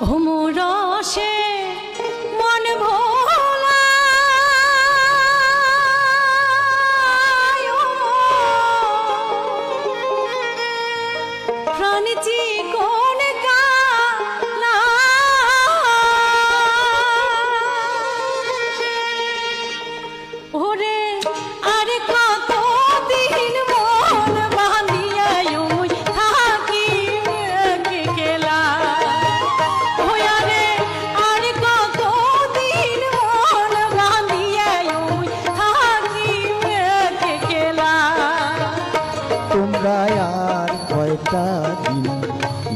হুমুরসে মন ভোলা প্রাণী কোন কালা ওরে আর কত দিন মন বাঁধিয়া ওই থাকি গেলা ওরে আর কত দিন মন বাঁধিয়া ওই থাকি গেলা তোমরা আর কয়টা দিন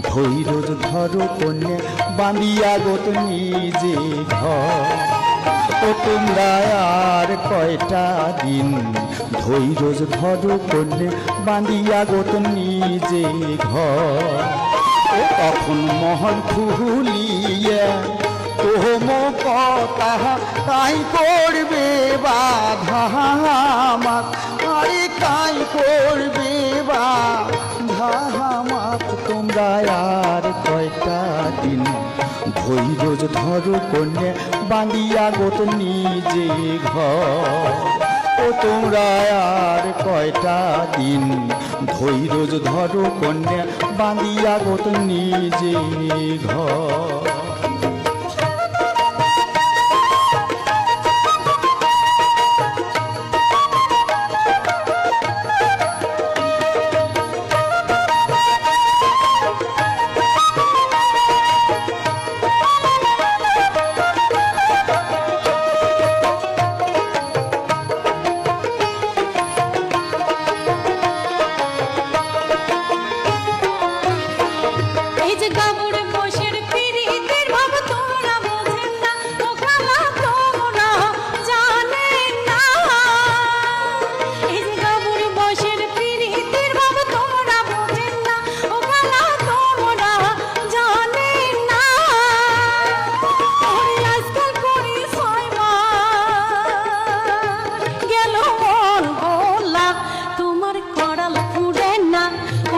ধৈর্য ধরো কন্যা বাঁধিয়া গোত নিজে ঘর। ও তোমরা আর কয়টা দিন ধৈর্য ধরো কন্যা বাঁধিয়া গোত নিজে ঘর। ও তখন মহল খুলিয়া তোম কথা তাই করবে বাধা আমার, আরে কাই করবে বাধা আমার। তোমরা আর কয়টা দিন ধৈর্য ধরো কন্যা বাঁধিয়া গোত নিজে ঘর। ও তোমরা আর কয়টা দিন ধৈর্য ধরো কন্যা বাঁধিয়া গোত নিজে ঘর। এই যে গাবুর বসের পিরিতের ভাব তোমরা বোঝেন না, ও খালা তোমরা জানেন না। এই যে গাবুর বসের পিরিতের ভাব তোমরা বোঝেন না, ও খালা তোমরা জানেন না। ওরে আজকাল করি 6 মাস গেল মন ভোলা, তোমার করাল ফুরে না,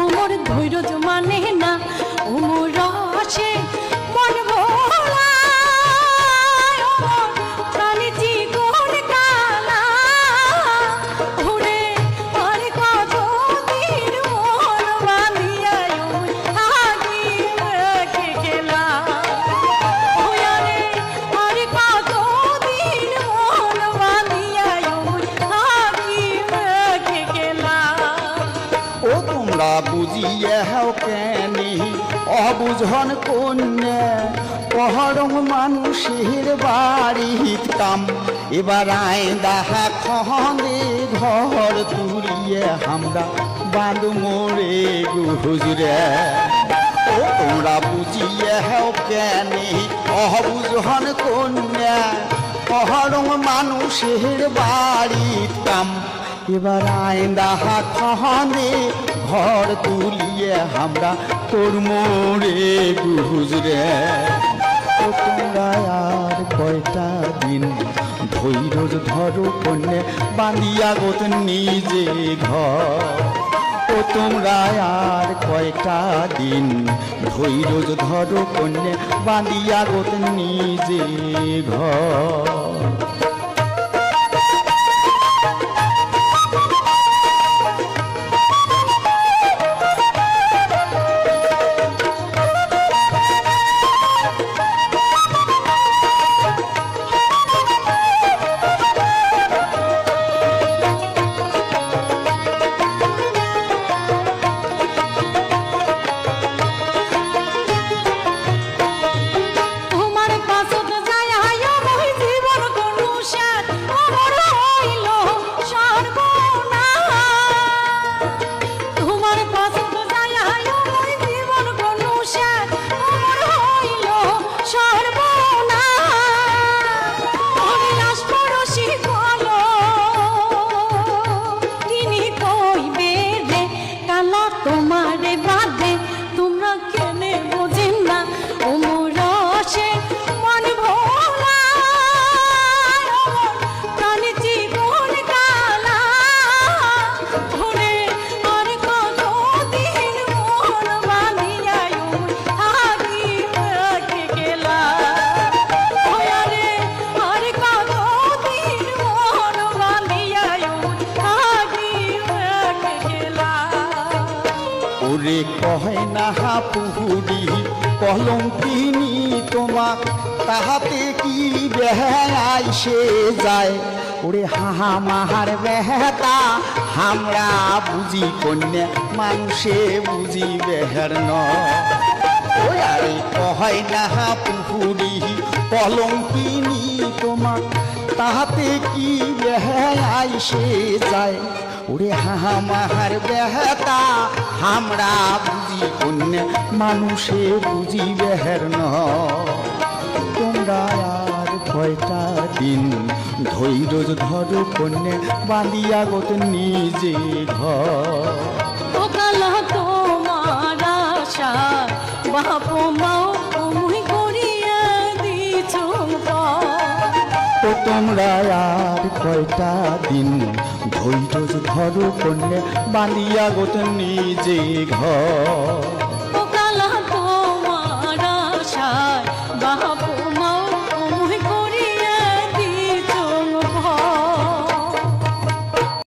ওমর ধৈর্য মানে না, ওমর রসে মন ভোলা প্রাণী কোন কালা ওরে আর কত দিন মন বাঁধিয়া থাকি গেলা ওরে আর কত দিন মন বাঁধিয়া থাকি গেলা। ও তোমরা বুঝিয়ে হাও কেনি অবুঝন কন্যা পহরং মানুষের বাড়ির কাম। এবার আয় দেখা খন্দে ঘর তুলিয়ে আমরা বাঁধ মোড়ে গুজরে। ও তোমরা বুঝিয়ে হাও কেনি অবুঝন কন্যা পহরং মানুষের বাড়ির কাম। এবার আইন্দা খন্দে ঘর তুলিয়ে আমরা তোর মোড়ে গুজরে। ও তোমরা আর কয়টা দিন ধৈর্য ধরো কন্যা বাঁধিয়া গোত নিজে ঘর। ও তোমরা আর কয়টা দিন ধৈর্য ধরো কন্যা বাঁধিয়া গোত নিজে ঘর। তোমার পাছত যায় পুহুরি কলঙ্কিনী তোমাক তাহাতে কি বেহাই সে যায় ওরে হাহা মাহার বেহতা আমরা বুঝি কন্যা মানুষে বুঝি বেহের ন ওই আরে কহাই না পুহুরি কলঙ্কিনী তোমাক তাহাতে কি বেহাই সে যায় ওরে হাহা মাহার বেহতা আমরা বুঝি কন্যা মানুষে বুঝি বেহের ন তোমরা আর কয়টা দিন ধৈর্য ধরো কন্যা বাঁধিয়া গোত নিজে ঘর ও কালা তোমার আশা বাপ মাও মুই করিয়া দিছ ও তোমরা আর কয়টা দিন ধৈর্য ধরো কন্যা বাঁধিয়া গোত নিজে ঘর